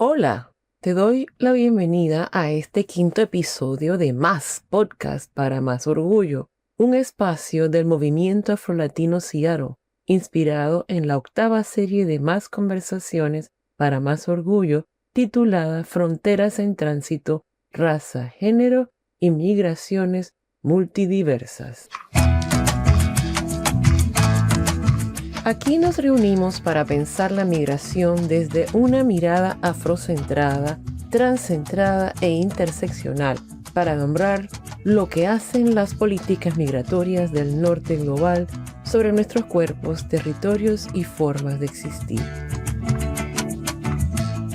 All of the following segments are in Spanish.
Hola, te doy la bienvenida a este quinto episodio de Más Podcast para Más Orgullo, un espacio del movimiento afrolatino Seattle, inspirado en la octava serie de Más Conversaciones para Más Orgullo, titulada Fronteras en Tránsito, Raza, Género y Migraciones Multidiversas. Aquí nos reunimos para pensar la migración desde una mirada afrocentrada, transcentrada e interseccional, para nombrar lo que hacen las políticas migratorias del norte global sobre nuestros cuerpos, territorios y formas de existir.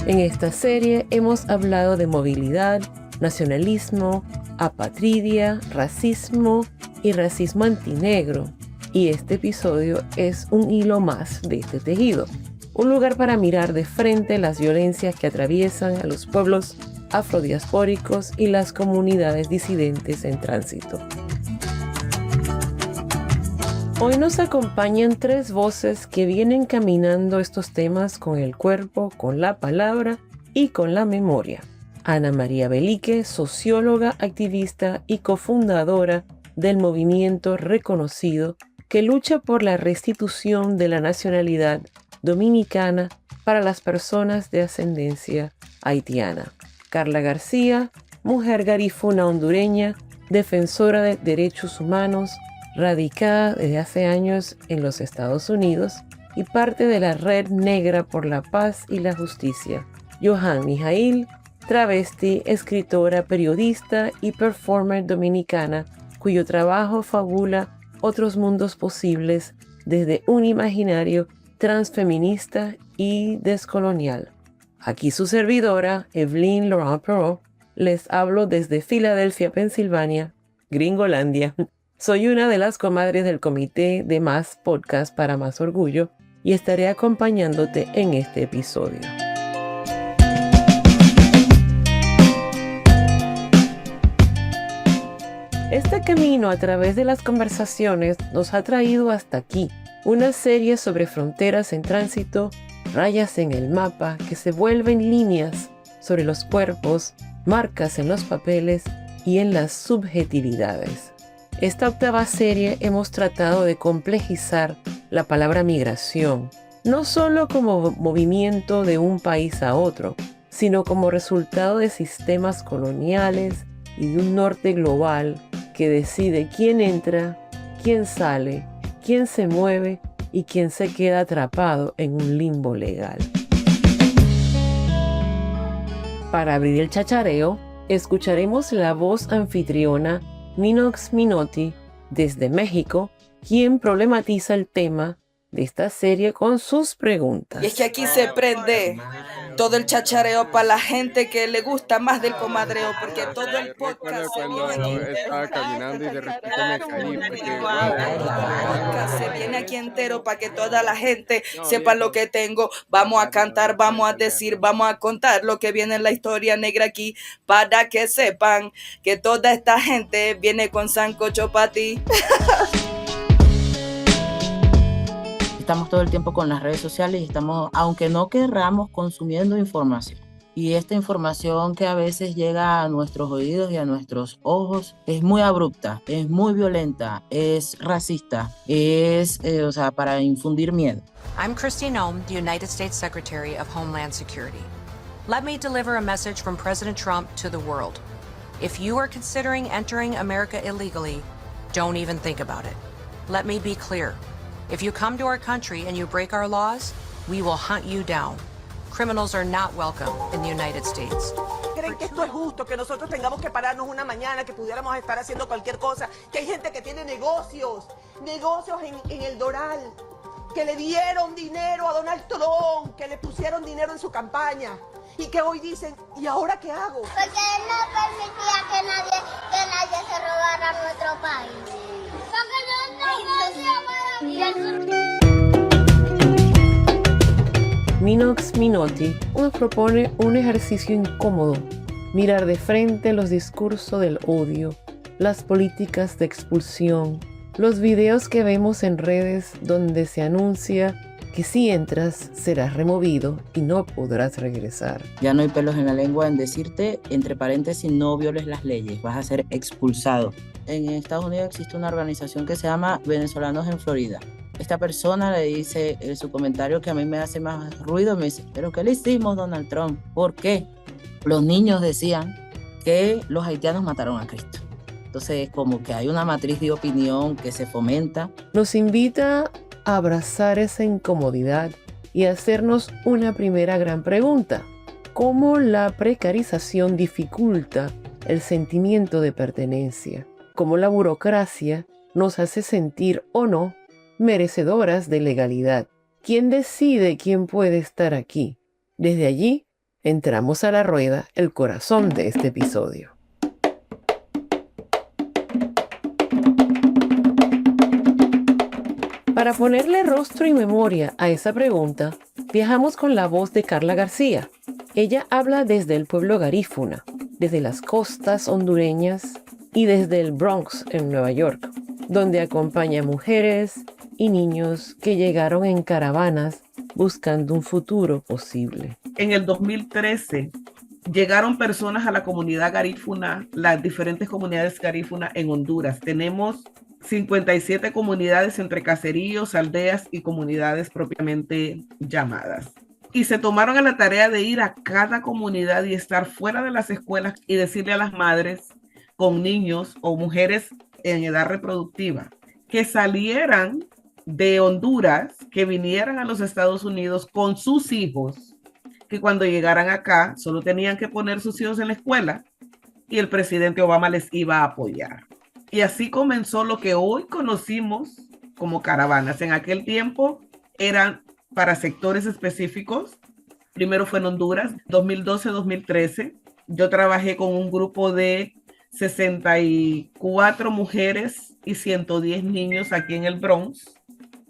En esta serie hemos hablado de movilidad, nacionalismo, apatridia, racismo y racismo antinegro. Y este episodio es un hilo más de este tejido, un lugar para mirar de frente las violencias que atraviesan a los pueblos afrodiaspóricos y las comunidades disidentes en tránsito. Hoy nos acompañan tres voces que vienen caminando estos temas con el cuerpo, con la palabra y con la memoria. Ana María Belique, socióloga, activista y cofundadora del movimiento reconocido que lucha por la restitución de la nacionalidad dominicana para las personas de ascendencia haitiana. Carla García, mujer garífuna hondureña, defensora de derechos humanos, radicada desde hace años en los Estados Unidos y parte de la Red Negra por la Paz y la Justicia. Johan Mijail, travesti, escritora, periodista y performer dominicana, cuyo trabajo fabula otros mundos posibles desde un imaginario transfeminista y descolonial. Aquí su servidora, Evelyn Laurent-Perrault, les hablo desde Filadelfia, Pensilvania, Gringolandia. Soy una de las comadres del comité de Más Podcast para Más Orgullo y estaré acompañándote en este episodio. Este camino a través de las conversaciones nos ha traído hasta aquí, una serie sobre fronteras en tránsito, rayas en el mapa que se vuelven líneas sobre los cuerpos, marcas en los papeles y en las subjetividades. Esta octava serie hemos tratado de complejizar la palabra migración, no solo como movimiento de un país a otro, sino como resultado de sistemas coloniales y de un norte global que decide quién entra, quién sale, quién se mueve y quién se queda atrapado en un limbo legal. Para abrir el chachareo, escucharemos la voz anfitriona Minox Minotti desde México, quien problematiza el tema de esta serie con sus preguntas. Y es que aquí se prende todo el chachareo para la gente que le gusta más del comadreo, porque todo el podcast estaba caminando y de repente me caí porque se viene aquí entero para que toda la gente sepa lo que tengo. Vamos a cantar, vamos a decir, vamos a contar lo que viene en la historia negra aquí, para que sepan que toda esta gente viene con sancocho para ti. Estamos todo el tiempo con las redes sociales y estamos, aunque no querramos, consumiendo información. Y esta información que a veces llega a nuestros oídos y a nuestros ojos es muy abrupta, es muy violenta, es racista, es para infundir miedo. I'm Kristi Noem, the United States Secretary of Homeland Security. Let me deliver a message from President Trump to the world. If you are considering entering America illegally, don't even think about it. Let me be clear. If you come to our country and you break our laws, we will hunt you down. Criminals are not welcome in the United States. ¿Creen que esto es justo? Que nosotros tengamos que pararnos una mañana, que pudiéramos estar haciendo cualquier cosa, que hay gente que tiene negocios en el Doral, que le dieron dinero a Donald Trump, que le pusieron dinero en su campaña y que hoy dicen, ¿y ahora qué hago? Porque él no permitía que nadie se robara nuestro país. Minox Minotti nos propone un ejercicio incómodo, mirar de frente los discursos del odio, las políticas de expulsión, los videos que vemos en redes donde se anuncia que si entras serás removido y no podrás regresar. Ya no hay pelos en la lengua en decirte, entre paréntesis, no violes las leyes, vas a ser expulsado. En Estados Unidos existe una organización que se llama Venezolanos en Florida. Esta persona le dice en su comentario que a mí me hace más ruido, me dice, ¿pero qué le hicimos, Donald Trump? ¿Por qué? Los niños decían que los haitianos mataron a Cristo. Entonces, como que hay una matriz de opinión que se fomenta. Nos invita a abrazar esa incomodidad y hacernos una primera gran pregunta. ¿Cómo la precarización dificulta el sentimiento de pertenencia? ¿Cómo la burocracia nos hace sentir o no merecedoras de legalidad? ¿Quién decide quién puede estar aquí? Desde allí, entramos a la rueda, el corazón de este episodio. Para ponerle rostro y memoria a esa pregunta, viajamos con la voz de Carla García. Ella habla desde el pueblo garífuna, desde las costas hondureñas y desde el Bronx en Nueva York, donde acompaña mujeres y niños que llegaron en caravanas buscando un futuro posible. En el 2013 llegaron personas a la comunidad garífuna, las diferentes comunidades garífunas en Honduras. Tenemos 57 comunidades entre caseríos, aldeas y comunidades propiamente llamadas. Y se tomaron a la tarea de ir a cada comunidad y estar fuera de las escuelas y decirle a las madres con niños o mujeres en edad reproductiva que salieran de Honduras, que vinieran a los Estados Unidos con sus hijos, que cuando llegaran acá solo tenían que poner sus hijos en la escuela y el presidente Obama les iba a apoyar. Y así comenzó lo que hoy conocimos como caravanas. En aquel tiempo eran para sectores específicos. Primero fue en Honduras, 2012-2013. Yo trabajé con un grupo de 64 mujeres y 110 niños aquí en el Bronx.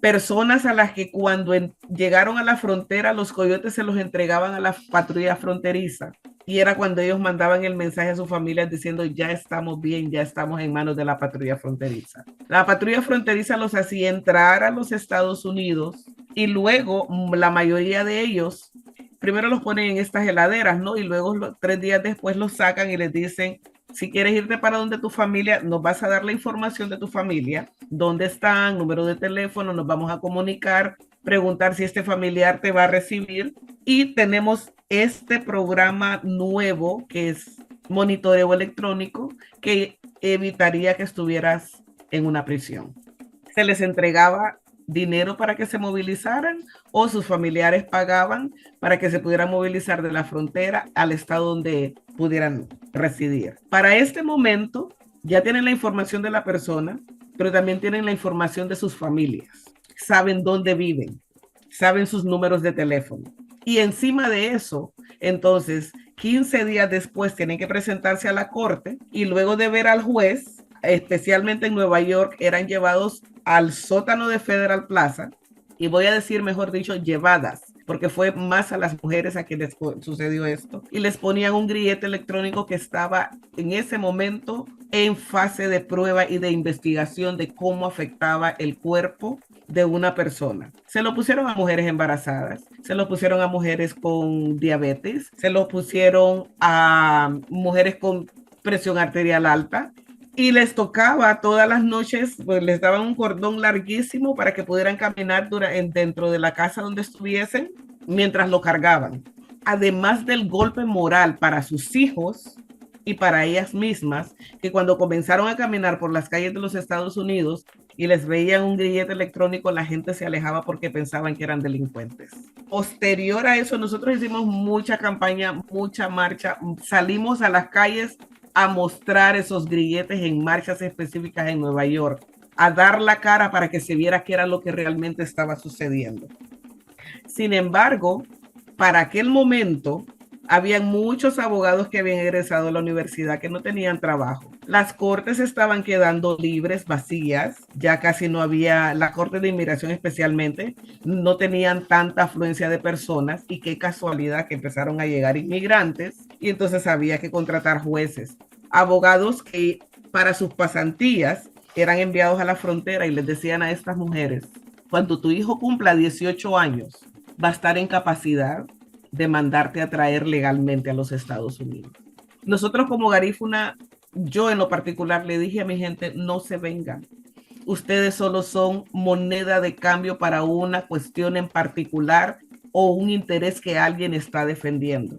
Personas a las que cuando llegaron a la frontera, los coyotes se los entregaban a la patrulla fronteriza. Y era cuando ellos mandaban el mensaje a sus familias diciendo, ya estamos bien, ya estamos en manos de la patrulla fronteriza. La patrulla fronteriza los hacía entrar a los Estados Unidos y luego la mayoría de ellos, primero los ponen en estas heladeras, ¿no? Y luego 3 días después los sacan y les dicen, si quieres irte para donde tu familia, nos vas a dar la información de tu familia, dónde están, número de teléfono, nos vamos a comunicar, preguntar si este familiar te va a recibir. Y tenemos este programa nuevo que es monitoreo electrónico que evitaría que estuvieras en una prisión. Se les entregaba dinero para que se movilizaran o sus familiares pagaban para que se pudieran movilizar de la frontera al estado donde pudieran residir. Para este momento ya tienen la información de la persona, pero también tienen la información de sus familias. Saben dónde viven, saben sus números de teléfono. Y encima de eso, entonces, 15 días después tienen que presentarse a la corte y luego de ver al juez, especialmente en Nueva York, eran llevados al sótano de Federal Plaza, y voy a decir, mejor dicho, llevadas, porque fue más a las mujeres a quienes sucedió esto, y les ponían un grillete electrónico que estaba en ese momento en fase de prueba y de investigación de cómo afectaba el cuerpo de una persona. Se lo pusieron a mujeres embarazadas, se lo pusieron a mujeres con diabetes, se lo pusieron a mujeres con presión arterial alta, y les tocaba todas las noches, pues les daban un cordón larguísimo para que pudieran caminar dentro de la casa donde estuviesen mientras lo cargaban. Además del golpe moral para sus hijos y para ellas mismas, que cuando comenzaron a caminar por las calles de los Estados Unidos y les veían un grillete electrónico, la gente se alejaba porque pensaban que eran delincuentes. Posterior a eso, nosotros hicimos mucha campaña, mucha marcha, salimos a las calles a mostrar esos grilletes en marchas específicas en Nueva York, a dar la cara para que se viera qué era lo que realmente estaba sucediendo. Sin embargo, para aquel momento, habían muchos abogados que habían egresado a la universidad que no tenían trabajo. Las cortes estaban quedando libres, vacías, ya casi no había, la corte de inmigración especialmente, no tenían tanta afluencia de personas, y qué casualidad que empezaron a llegar inmigrantes y entonces había que contratar jueces, abogados que para sus pasantías eran enviados a la frontera y les decían a estas mujeres, cuando tu hijo cumpla 18 años, va a estar en capacidad de mandarte a traer legalmente a los Estados Unidos. Nosotros como Garífuna, yo en lo particular le dije a mi gente, no se vengan. Ustedes solo son moneda de cambio para una cuestión en particular o un interés que alguien está defendiendo.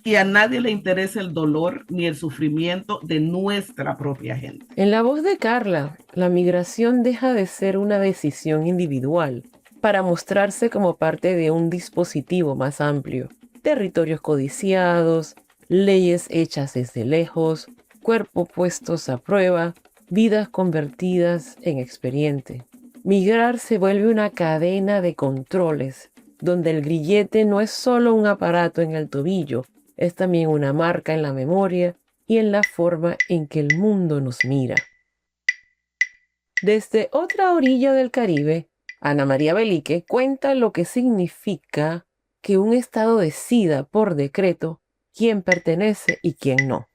Y a nadie le interesa el dolor ni el sufrimiento de nuestra propia gente. En la voz de Carla, la migración deja de ser una decisión individual para mostrarse como parte de un dispositivo más amplio. Territorios codiciados, leyes hechas desde lejos, cuerpos puestos a prueba, vidas convertidas en expediente. Migrar se vuelve una cadena de controles, donde el grillete no es solo un aparato en el tobillo, es también una marca en la memoria y en la forma en que el mundo nos mira. Desde otra orilla del Caribe, Ana María Belique cuenta lo que significa que un Estado decida por decreto quién pertenece y quién no.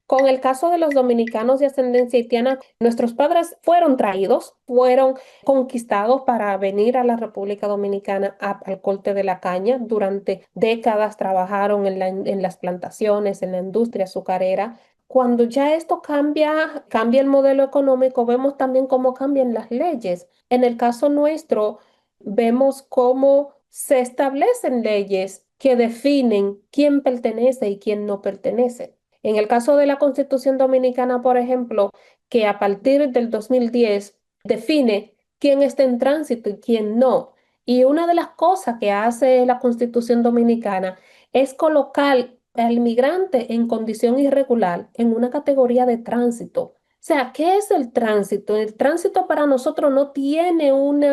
Con el caso de los dominicanos de ascendencia haitiana, nuestros padres fueron traídos, fueron conquistados para venir a la República Dominicana al corte de la caña. Durante décadas trabajaron en las plantaciones, en la industria azucarera. Cuando ya esto cambia el modelo económico, vemos también cómo cambian las leyes. En el caso nuestro, vemos cómo se establecen leyes que definen quién pertenece y quién no pertenece. En el caso de la Constitución Dominicana, por ejemplo, que a partir del 2010 define quién está en tránsito y quién no. Y una de las cosas que hace la Constitución Dominicana es colocar al inmigrante en condición irregular en una categoría de tránsito. O sea, ¿qué es el tránsito? El tránsito para nosotros no tiene un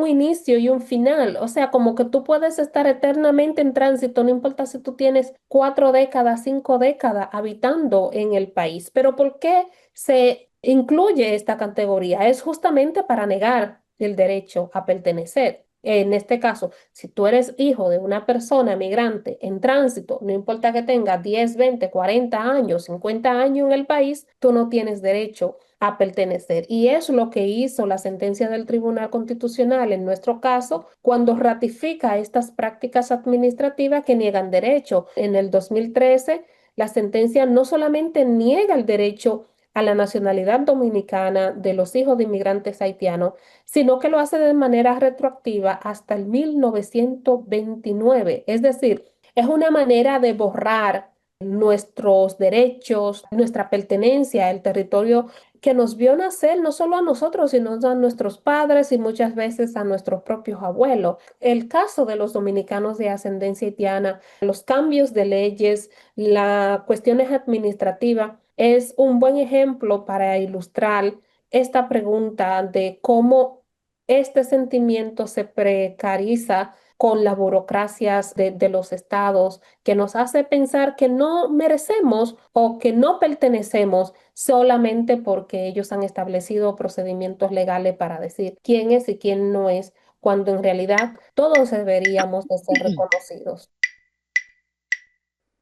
inicio y un final. O sea, como que tú puedes estar eternamente en tránsito, no importa si tú tienes 4 décadas, 5 décadas habitando en el país. Pero ¿por qué se incluye esta categoría? Es justamente para negar el derecho a pertenecer. En este caso, si tú eres hijo de una persona migrante en tránsito, no importa que tenga 10, 20, 40 años, 50 años en el país, tú no tienes derecho a pertenecer. Y es lo que hizo la sentencia del Tribunal Constitucional en nuestro caso cuando ratifica estas prácticas administrativas que niegan derecho. En el 2013, la sentencia no solamente niega el derecho a la nacionalidad dominicana de los hijos de inmigrantes haitianos, sino que lo hace de manera retroactiva hasta el 1929. Es decir, es una manera de borrar nuestros derechos, nuestra pertenencia al territorio que nos vio nacer no solo a nosotros, sino a nuestros padres y muchas veces a nuestros propios abuelos. El caso de los dominicanos de ascendencia haitiana, los cambios de leyes, las cuestiones administrativas, es un buen ejemplo para ilustrar esta pregunta de cómo este sentimiento se precariza con las burocracias de los estados, que nos hace pensar que no merecemos o que no pertenecemos solamente porque ellos han establecido procedimientos legales para decir quién es y quién no es, cuando en realidad todos deberíamos de ser reconocidos.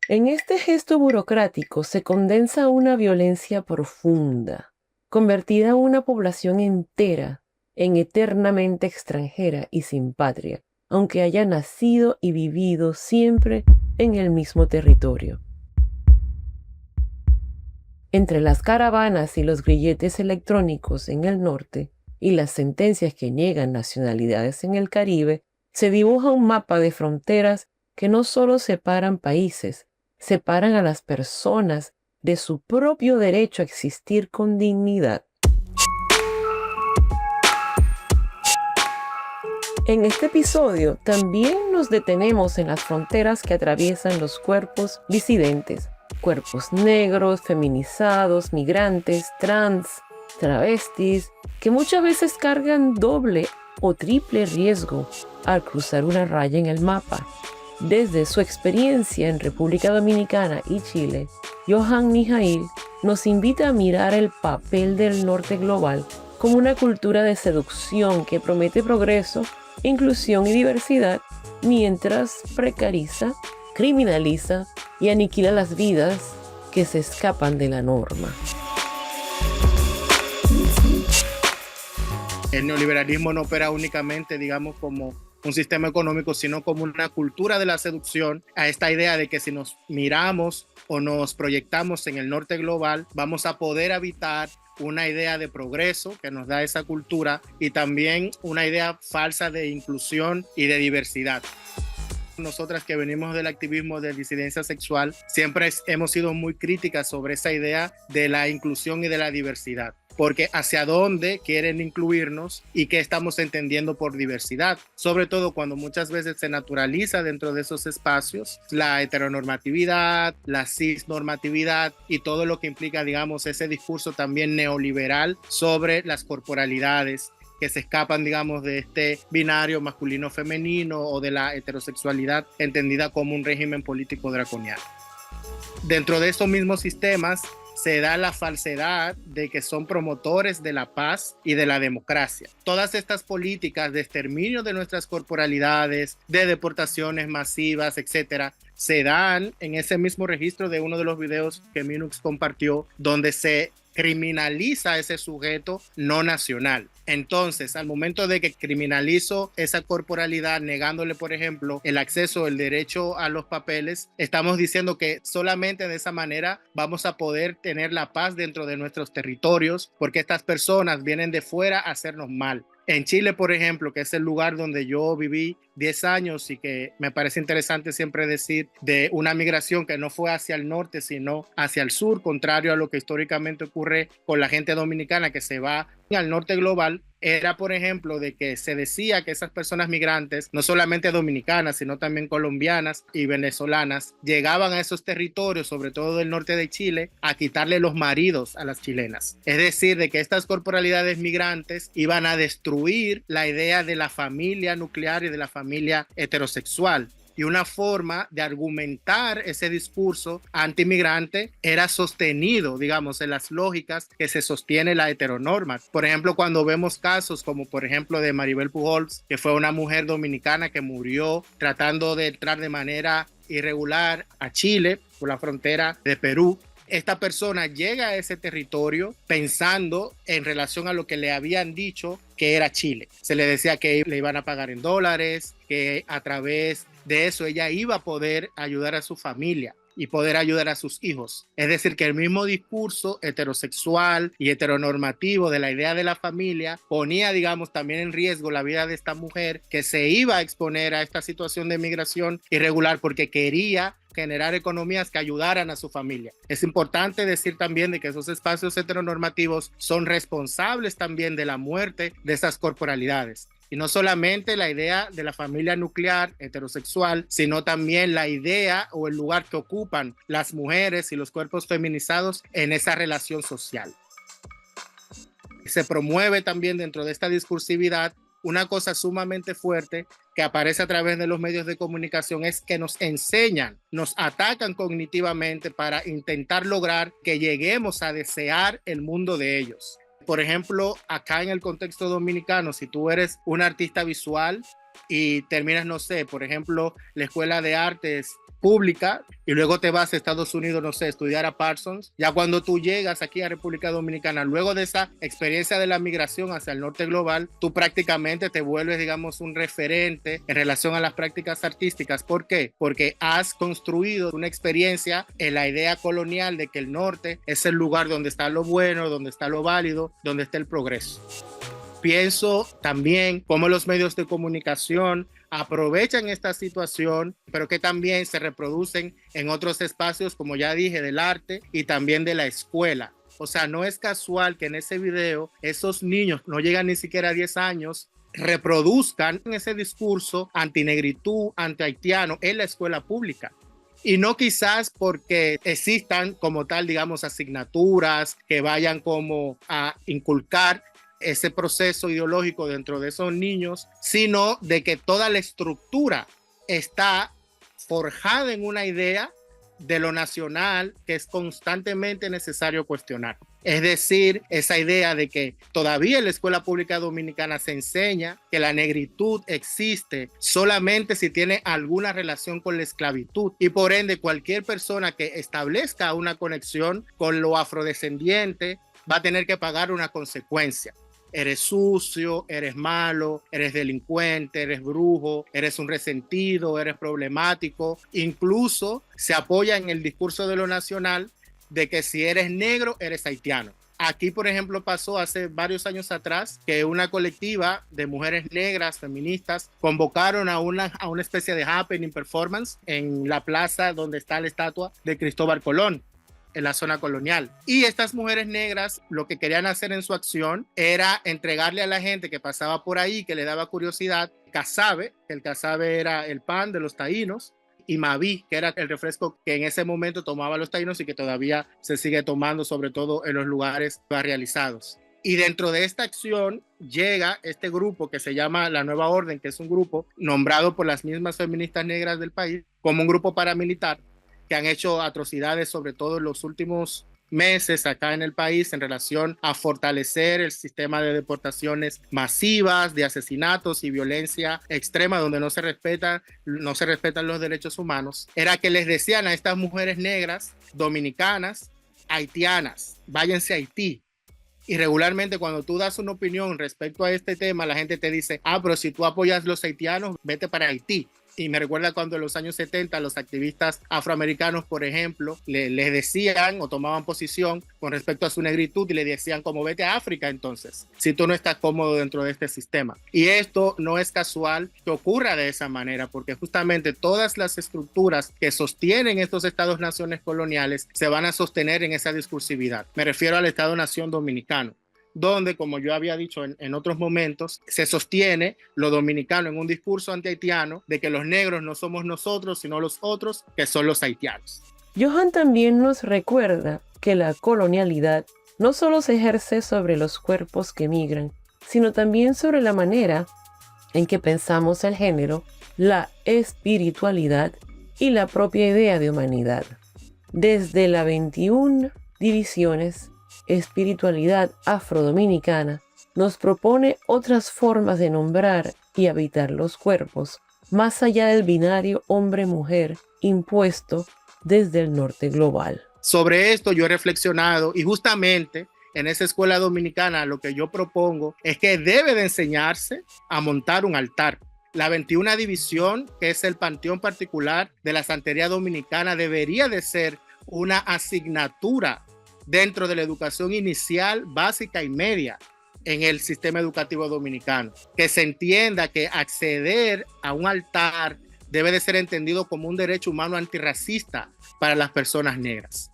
En este gesto burocrático se condensa una violencia profunda, convertida en una población entera en eternamente extranjera y sin patria, aunque haya nacido y vivido siempre en el mismo territorio. Entre las caravanas y los grilletes electrónicos en el norte y las sentencias que niegan nacionalidades en el Caribe, se dibuja un mapa de fronteras que no solo separan países, separan a las personas de su propio derecho a existir con dignidad. En este episodio también nos detenemos en las fronteras que atraviesan los cuerpos disidentes, cuerpos negros, feminizados, migrantes, trans, travestis, que muchas veces cargan doble o triple riesgo al cruzar una raya en el mapa. Desde su experiencia en República Dominicana y Chile, Johan Mijail nos invita a mirar el papel del norte global como una cultura de seducción que promete progreso, inclusión y diversidad, mientras precariza, criminaliza y aniquila las vidas que se escapan de la norma. El neoliberalismo no opera únicamente, digamos, como un sistema económico, sino como una cultura de la seducción a esta idea de que si nos miramos o nos proyectamos en el norte global, vamos a poder habitar una idea de progreso que nos da esa cultura y también una idea falsa de inclusión y de diversidad. Nosotras que venimos del activismo de disidencia sexual, siempre hemos sido muy críticas sobre esa idea de la inclusión y de la diversidad, porque hacia dónde quieren incluirnos y qué estamos entendiendo por diversidad, sobre todo cuando muchas veces se naturaliza dentro de esos espacios la heteronormatividad, la cisnormatividad y todo lo que implica, digamos, ese discurso también neoliberal sobre las corporalidades que se escapan, digamos, de este binario masculino-femenino o de la heterosexualidad entendida como un régimen político draconiano. Dentro de estos mismos sistemas se da la falsedad de que son promotores de la paz y de la democracia. Todas estas políticas de exterminio de nuestras corporalidades, de deportaciones masivas, etcétera, se dan en ese mismo registro de uno de los videos que Minux compartió, donde se criminaliza a ese sujeto no nacional. Entonces, al momento de que criminalizo esa corporalidad, negándole, por ejemplo, el acceso, el derecho a los papeles, estamos diciendo que solamente de esa manera vamos a poder tener la paz dentro de nuestros territorios, porque estas personas vienen de fuera a hacernos mal. En Chile, por ejemplo, que es el lugar donde yo viví 10 años y que me parece interesante siempre decir de una migración que no fue hacia el norte, sino hacia el sur, contrario a lo que históricamente ocurre con la gente dominicana que se va al norte global, era, por ejemplo, de que se decía que esas personas migrantes, no solamente dominicanas, sino también colombianas y venezolanas, llegaban a esos territorios, sobre todo del norte de Chile, a quitarle los maridos a las chilenas. Es decir, de que estas corporalidades migrantes iban a destruir la idea de la familia nuclear y de la familia heterosexual. Y una forma de argumentar ese discurso antimigrante era sostenido, digamos, en las lógicas que se sostiene la heteronorma. Por ejemplo, cuando vemos casos como, por ejemplo, de Maribel Pujols, que fue una mujer dominicana que murió tratando de entrar de manera irregular a Chile por la frontera de Perú. Esta persona llega a ese territorio pensando en relación a lo que le habían dicho que era Chile. Se le decía que le iban a pagar en dólares, que a través de eso ella iba a poder ayudar a su familia y poder ayudar a sus hijos. Es decir, que el mismo discurso heterosexual y heteronormativo de la idea de la familia ponía, digamos, también en riesgo la vida de esta mujer que se iba a exponer a esta situación de migración irregular porque quería generar economías que ayudaran a su familia. Es importante decir también de que esos espacios heteronormativos son responsables también de la muerte de esas corporalidades. Y no solamente la idea de la familia nuclear heterosexual, sino también la idea o el lugar que ocupan las mujeres y los cuerpos feminizados en esa relación social. Se promueve también dentro de esta discursividad una cosa sumamente fuerte que aparece a través de los medios de comunicación, es que nos enseñan, nos atacan cognitivamente para intentar lograr que lleguemos a desear el mundo de ellos. Por ejemplo, acá en el contexto dominicano, si tú eres un artista visual y terminas, no sé, por ejemplo, la Escuela de Artes pública y luego te vas a Estados Unidos, no sé, estudiar a Parsons, ya cuando tú llegas aquí a República Dominicana, luego de esa experiencia de la migración hacia el norte global, tú prácticamente te vuelves, digamos, un referente en relación a las prácticas artísticas. ¿Por qué? Porque has construido una experiencia en la idea colonial de que el norte es el lugar donde está lo bueno, donde está lo válido, donde está el progreso. Pienso también cómo los medios de comunicación aprovechan esta situación, pero que también se reproducen en otros espacios, como ya dije, del arte y también de la escuela. O sea, no es casual que en ese video esos niños, no llegan ni siquiera a 10 años, reproduzcan ese discurso antinegritud, antihaitiano en la escuela pública. Y no quizás porque existan como tal, digamos, asignaturas que vayan como a inculcar ese proceso ideológico dentro de esos niños, sino de que toda la estructura está forjada en una idea de lo nacional que es constantemente necesario cuestionar. Es decir, esa idea de que todavía en la escuela pública dominicana se enseña que la negritud existe solamente si tiene alguna relación con la esclavitud y por ende cualquier persona que establezca una conexión con lo afrodescendiente va a tener que pagar una consecuencia. eres sucio, eres malo, eres delincuente, eres brujo, eres un resentido, eres problemático. Incluso se apoya en el discurso de lo nacional de que si eres negro, eres haitiano. Aquí, por ejemplo, pasó hace varios años atrás que una colectiva de mujeres negras, feministas, convocaron a una especie de happening performance en la plaza donde está la estatua de Cristóbal Colón, en la zona colonial. Y estas mujeres negras lo que querían hacer en su acción era entregarle a la gente que pasaba por ahí, que le daba curiosidad, casabe, que el casabe era el pan de los taínos, y Maví, que era el refresco que en ese momento tomaban los taínos y que todavía se sigue tomando, sobre todo en los lugares barrializados. Y dentro de esta acción llega este grupo que se llama La Nueva Orden, que es un grupo nombrado por las mismas feministas negras del país como un grupo paramilitar que han hecho atrocidades, sobre todo en los últimos meses acá en el país, en relación a fortalecer el sistema de deportaciones masivas, de asesinatos y violencia extrema, donde no se respetan los derechos humanos. Era que les decían a estas mujeres negras, dominicanas, haitianas, váyanse a Haití. Y regularmente cuando tú das una opinión respecto a este tema, la gente te dice, pero si tú apoyas a los haitianos, vete para Haití. Y me recuerda cuando en los años 70 los activistas afroamericanos, por ejemplo, les decían o tomaban posición con respecto a su negritud y le decían como vete a África entonces, si tú no estás cómodo dentro de este sistema. Y esto no es casual que ocurra de esa manera, porque justamente todas las estructuras que sostienen estos estados-naciones coloniales se van a sostener en esa discursividad. Me refiero al Estado-Nación dominicano, donde, como yo había dicho en otros momentos, se sostiene lo dominicano en un discurso anti-haitiano de que los negros no somos nosotros, sino los otros, que son los haitianos. Johan también nos recuerda que la colonialidad no solo se ejerce sobre los cuerpos que migran, sino también sobre la manera en que pensamos el género, la espiritualidad y la propia idea de humanidad. Desde la 21 divisiones Espiritualidad Afrodominicana nos propone otras formas de nombrar y habitar los cuerpos, más allá del binario hombre-mujer impuesto desde el norte global. Sobre esto yo he reflexionado y justamente en esa escuela dominicana lo que yo propongo es que debe de enseñarse a montar un altar. La 21 división, que es el panteón particular de la santería dominicana, debería de ser una asignatura dentro de la educación inicial, básica y media en el sistema educativo dominicano. Que se entienda que acceder a un altar debe de ser entendido como un derecho humano antirracista para las personas negras.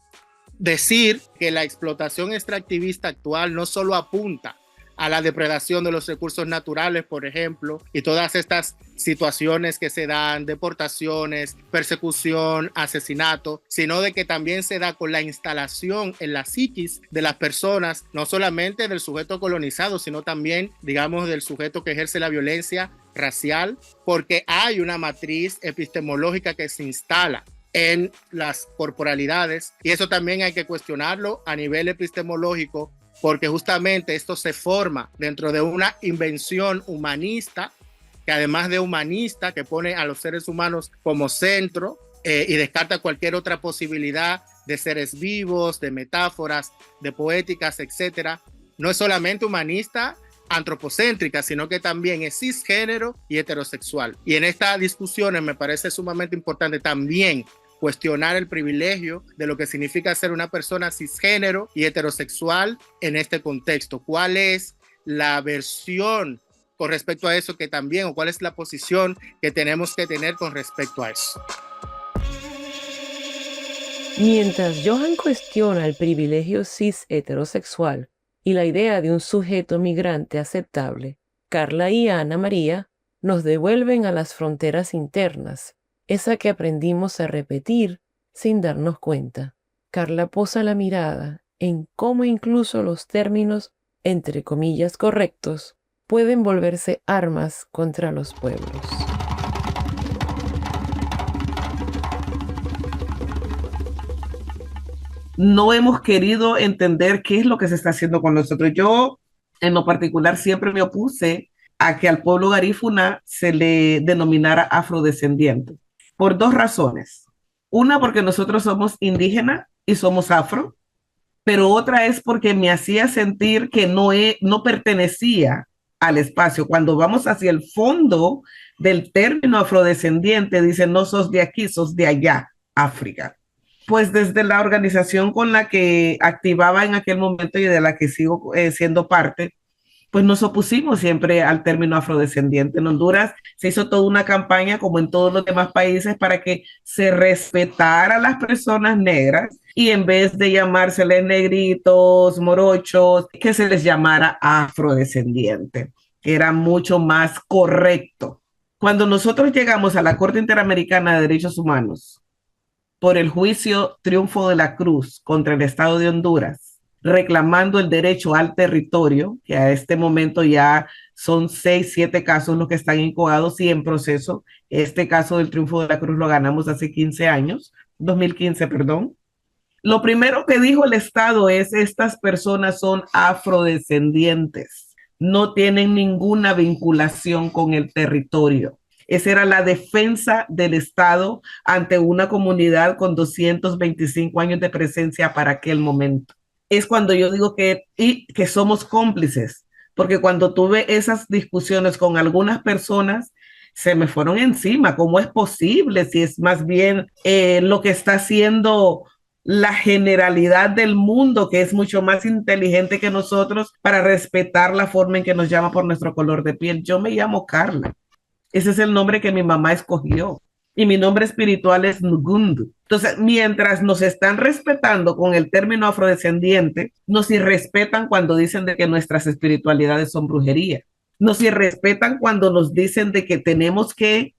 Decir que la explotación extractivista actual no solo apunta a la depredación de los recursos naturales, por ejemplo, y todas estas situaciones que se dan, deportaciones, persecución, asesinato, sino de que también se da con la instalación en la psiquis de las personas, no solamente del sujeto colonizado, sino también, digamos, del sujeto que ejerce la violencia racial, porque hay una matriz epistemológica que se instala en las corporalidades, y eso también hay que cuestionarlo a nivel epistemológico, porque justamente esto se forma dentro de una invención humanista, que además de humanista, que pone a los seres humanos como centro y descarta cualquier otra posibilidad de seres vivos, de metáforas, de poéticas, etcétera. No es solamente humanista, antropocéntrica, sino que también es cisgénero y heterosexual. Y en estas discusiones me parece sumamente importante también cuestionar el privilegio de lo que significa ser una persona cisgénero y heterosexual en este contexto. ¿Cuál es la versión con respecto a eso que también, o cuál es la posición que tenemos que tener con respecto a eso? Mientras Johan cuestiona el privilegio cis heterosexual y la idea de un sujeto migrante aceptable, Carla y Ana María nos devuelven a las fronteras internas, esa que aprendimos a repetir sin darnos cuenta. Carla posa la mirada en cómo incluso los términos, entre comillas, correctos, pueden volverse armas contra los pueblos. No hemos querido entender qué es lo que se está haciendo con nosotros. Yo, en lo particular, siempre me opuse a que al pueblo garífuna se le denominara afrodescendiente, por dos razones. Una, porque nosotros somos indígenas y somos afro, pero otra es porque me hacía sentir que no pertenecía al espacio. Cuando vamos hacia el fondo del término afrodescendiente, dicen, no sos de aquí, sos de allá, África. Pues desde la organización con la que activaba en aquel momento y de la que sigo siendo parte, pues nos opusimos siempre al término afrodescendiente. En Honduras se hizo toda una campaña, como en todos los demás países, para que se respetara a las personas negras y en vez de llamárseles negritos, morochos, que se les llamara afrodescendiente, que era mucho más correcto. Cuando nosotros llegamos a la Corte Interamericana de Derechos Humanos por el juicio Triunfo de la Cruz contra el Estado de Honduras, reclamando el derecho al territorio, que a este momento ya son 6, 7 casos los que están incoados y en proceso. Este caso del Triunfo de la Cruz lo ganamos hace 15 años, 2015, perdón. Lo primero que dijo el Estado es, estas personas son afrodescendientes, no tienen ninguna vinculación con el territorio. Esa era la defensa del Estado ante una comunidad con 225 años de presencia para aquel momento. Es cuando yo digo que somos cómplices, porque cuando tuve esas discusiones con algunas personas, se me fueron encima. ¿Cómo es posible si es más bien lo que está haciendo la generalidad del mundo, que es mucho más inteligente que nosotros para respetar la forma en que nos llama por nuestro color de piel? Yo me llamo Carla. Ese es el nombre que mi mamá escogió. Y mi nombre espiritual es Nugundu. Entonces, mientras nos están respetando con el término afrodescendiente, nos irrespetan cuando dicen de que nuestras espiritualidades son brujería. Nos irrespetan cuando nos dicen de que tenemos que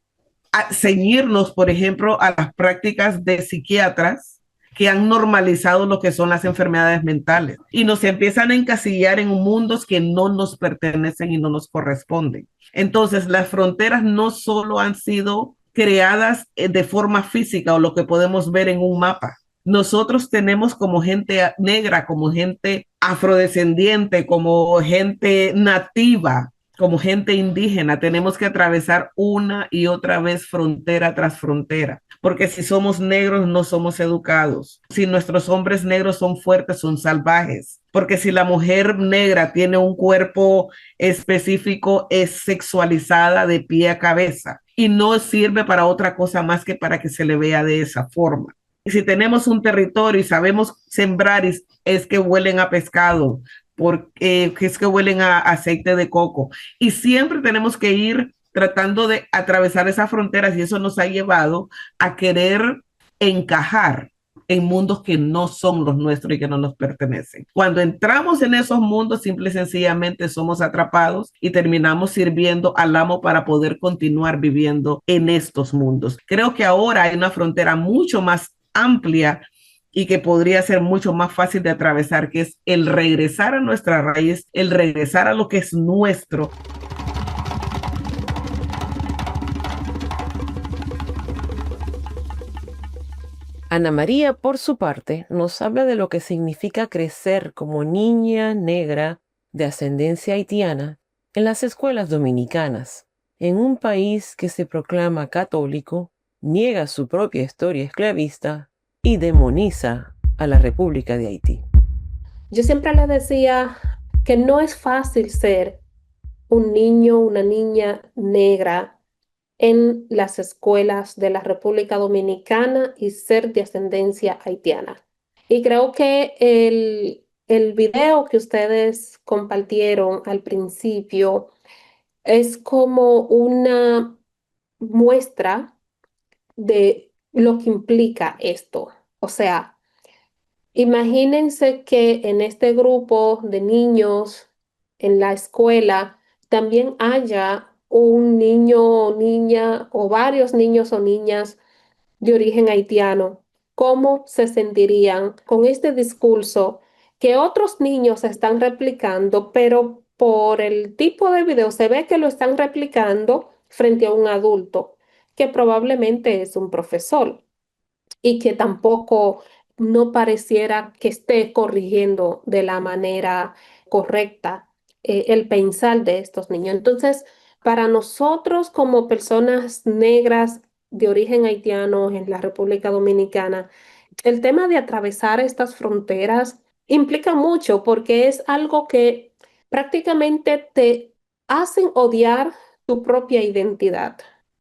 ceñirnos, por ejemplo, a las prácticas de psiquiatras que han normalizado lo que son las enfermedades mentales y nos empiezan a encasillar en mundos que no nos pertenecen y no nos corresponden. Entonces, las fronteras no solo han sido creadas de forma física o lo que podemos ver en un mapa. Nosotros tenemos como gente negra, como gente afrodescendiente, como gente nativa, como gente indígena, tenemos que atravesar una y otra vez frontera tras frontera, porque si somos negros no somos educados, si nuestros hombres negros son fuertes, son salvajes, porque si la mujer negra tiene un cuerpo específico, es sexualizada de pie a cabeza y no sirve para otra cosa más que para que se le vea de esa forma. Y si tenemos un territorio y sabemos sembrar, es que huelen a pescado, porque es que huelen a aceite de coco. Y siempre tenemos que ir tratando de atravesar esas fronteras y eso nos ha llevado a querer encajar en mundos que no son los nuestros y que no nos pertenecen. Cuando entramos en esos mundos, simple y sencillamente somos atrapados y terminamos sirviendo al amo para poder continuar viviendo en estos mundos. Creo que ahora hay una frontera mucho más amplia y que podría ser mucho más fácil de atravesar, que es el regresar a nuestra raíz, el regresar a lo que es nuestro. Ana María, por su parte, nos habla de lo que significa crecer como niña negra de ascendencia haitiana en las escuelas dominicanas, en un país que se proclama católico, niega su propia historia esclavista y demoniza a la República de Haití. Yo siempre le decía que no es fácil ser un niño, una niña negra en las escuelas de la República Dominicana y ser de ascendencia haitiana. Y creo que el video que ustedes compartieron al principio es como una muestra de lo que implica esto. O sea, imagínense que en este grupo de niños en la escuela también haya un niño o niña o varios niños o niñas de origen haitiano. ¿Cómo se sentirían con este discurso que otros niños están replicando, pero por el tipo de video se ve que lo están replicando frente a un adulto, que probablemente es un profesor y que tampoco no pareciera que esté corrigiendo de la manera correcta el pensar de estos niños? Entonces, para nosotros como personas negras de origen haitiano en la República Dominicana, el tema de atravesar estas fronteras implica mucho porque es algo que prácticamente te hacen odiar tu propia identidad.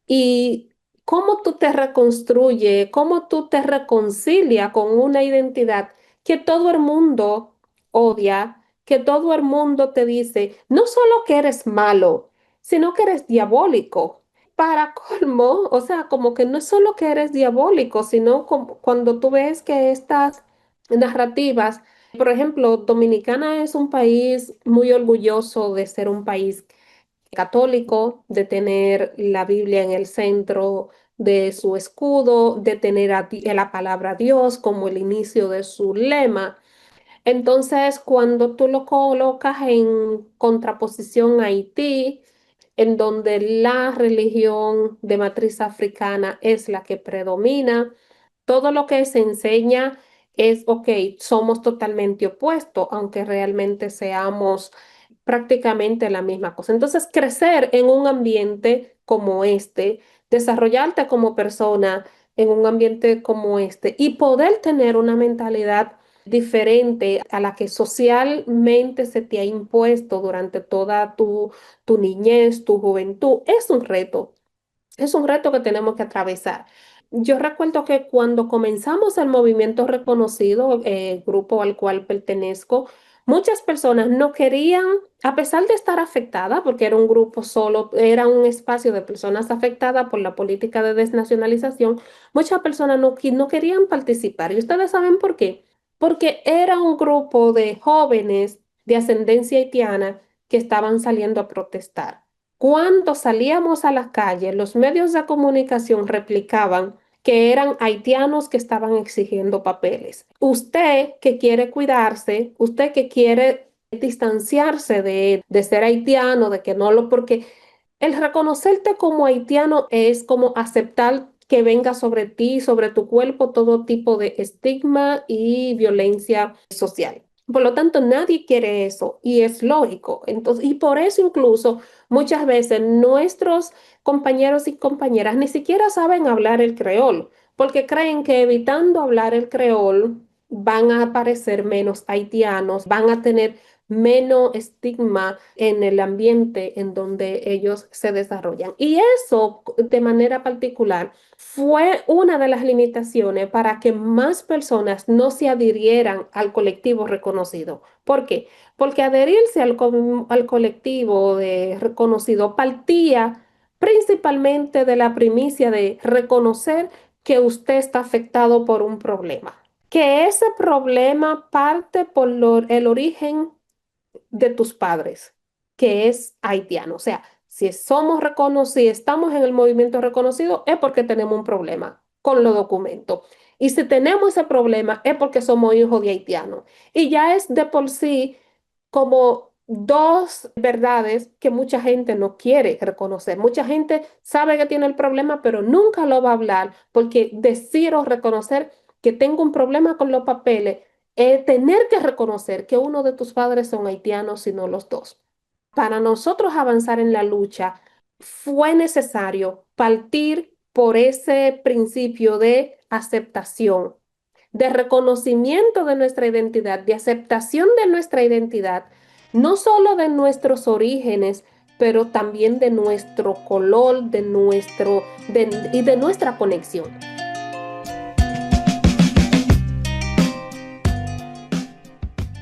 Y cómo tú te reconstruyes, cómo tú te reconcilias con una identidad que todo el mundo odia, que todo el mundo te dice, no solo que eres malo, sino que eres diabólico. Para colmo, o sea, como que no es solo que eres diabólico, sino como cuando tú ves que estas narrativas, por ejemplo, Dominicana es un país muy orgulloso de ser un país católico, de tener la Biblia en el centro de su escudo, de tener la palabra Dios como el inicio de su lema. Entonces, cuando tú lo colocas en contraposición a Haití, en donde la religión de matriz africana es la que predomina, todo lo que se enseña es, ok, somos totalmente opuestos, aunque realmente seamos prácticamente la misma cosa. Entonces, crecer en un ambiente como este, desarrollarte como persona en un ambiente como este y poder tener una mentalidad diferente a la que socialmente se te ha impuesto durante toda tu niñez, tu juventud, es un reto. Es un reto que tenemos que atravesar. Yo recuerdo que cuando comenzamos el movimiento reconocido, grupo al cual pertenezco, muchas personas no querían, a pesar de estar afectadas, porque era un grupo solo, era un espacio de personas afectadas por la política de desnacionalización, muchas personas no querían participar. ¿Y ustedes saben por qué? Porque era un grupo de jóvenes de ascendencia haitiana que estaban saliendo a protestar. Cuando salíamos a las calles, los medios de comunicación replicaban que eran haitianos que estaban exigiendo papeles. Usted que quiere cuidarse, usted que quiere distanciarse de ser haitiano, de que no lo, porque el reconocerte como haitiano es como aceptar que venga sobre ti, sobre tu cuerpo, todo tipo de estigma y violencia social. Por lo tanto, nadie quiere eso y es lógico. Entonces, y por eso incluso muchas veces nuestros compañeros y compañeras ni siquiera saben hablar el creol, porque creen que evitando hablar el creol van a aparecer menos haitianos, van a tener menos estigma en el ambiente en donde ellos se desarrollan. Y eso, de manera particular, fue una de las limitaciones para que más personas no se adhirieran al colectivo reconocido. ¿Por qué? Porque adherirse al colectivo de reconocido partía principalmente de la primicia de reconocer que usted está afectado por un problema, que ese problema parte por el origen de tus padres, que es haitiano. O sea, si somos reconocidos, si estamos en el movimiento reconocido, es porque tenemos un problema con los documentos. Y si tenemos ese problema, es porque somos hijos de haitianos. Y ya es de por sí como dos verdades que mucha gente no quiere reconocer. Mucha gente sabe que tiene el problema, pero nunca lo va a hablar porque decir o reconocer que tengo un problema con los papeles tener que reconocer que uno de tus padres son haitianos, sino los dos. Para nosotros avanzar en la lucha, fue necesario partir por ese principio de aceptación, de reconocimiento de nuestra identidad, de aceptación de nuestra identidad, no solo de nuestros orígenes, pero también de nuestro color, y de nuestra conexión.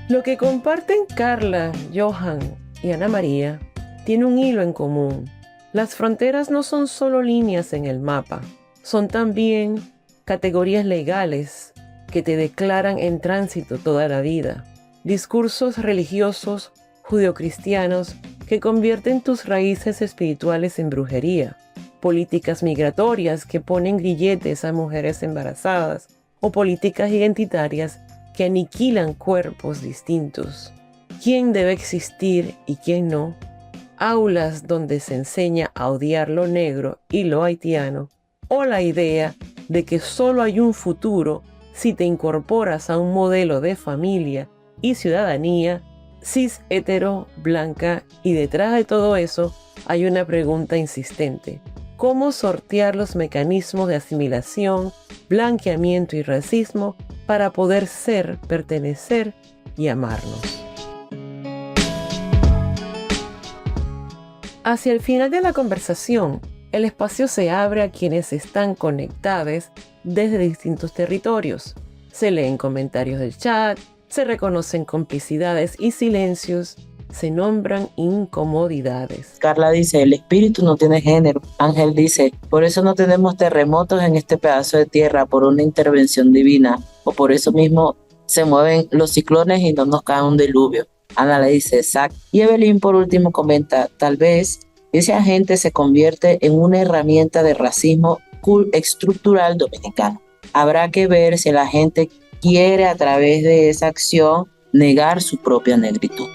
Lo que comparten Carla, Johan y Ana María tiene un hilo en común. Las fronteras no son solo líneas en el mapa, son también categorías legales que te declaran en tránsito toda la vida. Discursos religiosos judeocristianos que convierten tus raíces espirituales en brujería. Políticas migratorias que ponen grilletes a mujeres embarazadas o políticas identitarias que aniquilan cuerpos distintos. ¿Quién debe existir y quién no? Aulas donde se enseña a odiar lo negro y lo haitiano, o la idea de que solo hay un futuro si te incorporas a un modelo de familia y ciudadanía cis, hetero, blanca, y detrás de todo eso hay una pregunta insistente: ¿cómo sortear los mecanismos de asimilación, blanqueamiento y racismo para poder ser, pertenecer y amarnos. Hacia el final de la conversación, el espacio se abre a quienes están conectados desde distintos territorios. Se leen comentarios del chat, se reconocen complicidades y silencios, se nombran incomodidades. Carla dice, el espíritu no tiene género. Ángel dice, por eso no tenemos terremotos en este pedazo de tierra por una intervención divina, o por eso mismo se mueven los ciclones y no nos cae un diluvio. Ana le dice, exacto. Y Evelyn por último comenta, tal vez ese agente se convierte en una herramienta de racismo estructural dominicano. Habrá que ver si la gente quiere a través de esa acción negar su propia negritud.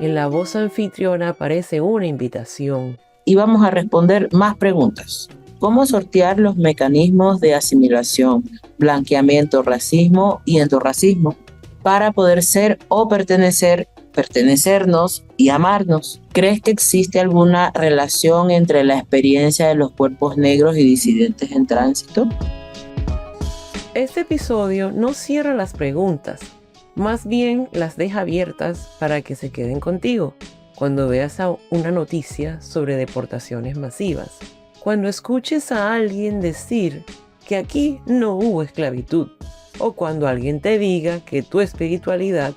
En la voz anfitriona aparece una invitación. Y vamos a responder más preguntas. ¿Cómo sortear los mecanismos de asimilación, blanqueamiento, racismo y endorracismo para poder ser o pertenecernos y amarnos? ¿Crees que existe alguna relación entre la experiencia de los cuerpos negros y disidentes en tránsito? Este episodio no cierra las preguntas, más bien las deja abiertas para que se queden contigo cuando veas una noticia sobre deportaciones masivas, cuando escuches a alguien decir que aquí no hubo esclavitud, o cuando alguien te diga que tu espiritualidad,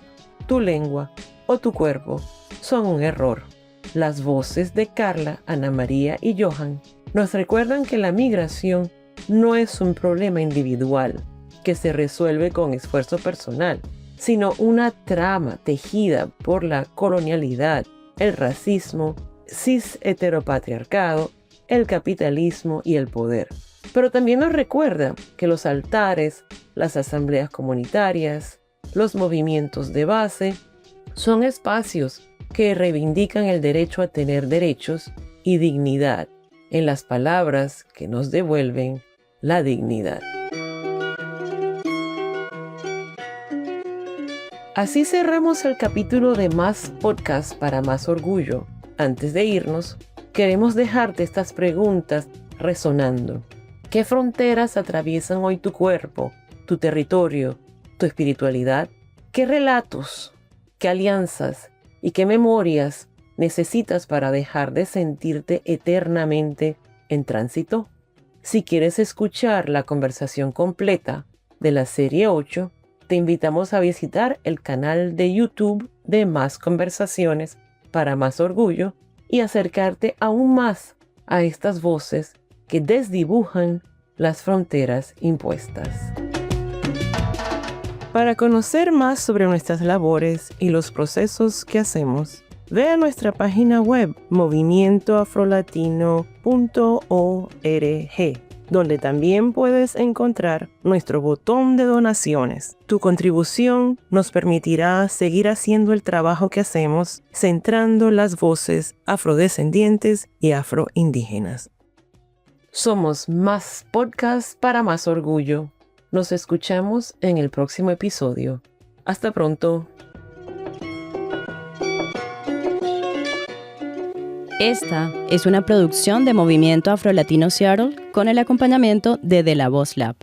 tu lengua o tu cuerpo son un error. Las voces de Carla, Ana María y Johan nos recuerdan que la migración no es un problema individual que se resuelve con esfuerzo personal, sino una trama tejida por la colonialidad, el racismo, cis-heteropatriarcado, el capitalismo y el poder. Pero también nos recuerda que los altares, las asambleas comunitarias, los movimientos de base son espacios que reivindican el derecho a tener derechos y dignidad, en las palabras que nos devuelven la dignidad. Así cerramos el capítulo de Más Podcast para Más Orgullo. Antes de irnos, queremos dejarte estas preguntas resonando. ¿Qué fronteras atraviesan hoy tu cuerpo, tu territorio, tu espiritualidad? ¿Qué relatos, qué alianzas y qué memorias necesitas para dejar de sentirte eternamente en tránsito? Si quieres escuchar la conversación completa de la serie 8, te invitamos a visitar el canal de YouTube de Más Conversaciones para Más Orgullo y acercarte aún más a estas voces que desdibujan las fronteras impuestas. Para conocer más sobre nuestras labores y los procesos que hacemos, ve a nuestra página web movimientoafrolatino.org, donde también puedes encontrar nuestro botón de donaciones. Tu contribución nos permitirá seguir haciendo el trabajo que hacemos, centrando las voces afrodescendientes y afroindígenas. Somos Más Podcast para Más Orgullo. Nos escuchamos en el próximo episodio. Hasta pronto. Esta es una producción de Movimiento Afrolatino Seattle con el acompañamiento de La Voz Lab.